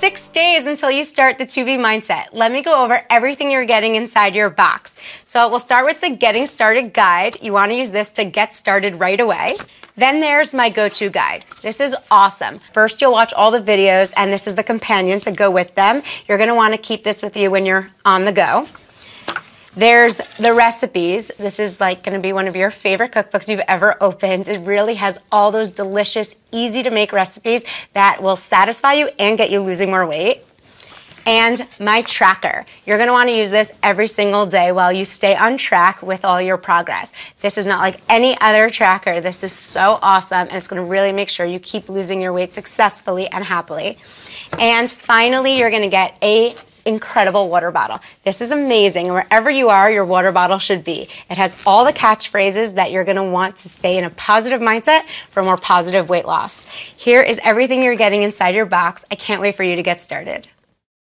6 days until you start the 2B mindset. Let me go over everything you're getting inside your box. So we'll start with the Getting Started guide. You want to use this to get started right away. Then there's my go-to guide. This is awesome. First, you'll watch all the videos, and this is the companion to go with them. You're going to want to keep this with you when you're on the go. There's the recipes. This is like going to be one of your favorite cookbooks you've ever opened. It really has all those delicious, easy to make recipes that will satisfy you and get you losing more weight. And my tracker. You're going to want to use this every single day while you stay on track with all your progress. This is not like any other tracker. This is so awesome, and it's going to really make sure you keep losing your weight successfully and happily. And finally, you're going to get a incredible water bottle. This is amazing, and wherever you are, your water bottle should be. It has all the catchphrases that you're going to want to stay in a positive mindset for more positive weight loss. Here is everything you're getting inside your box. I can't wait for you to get started.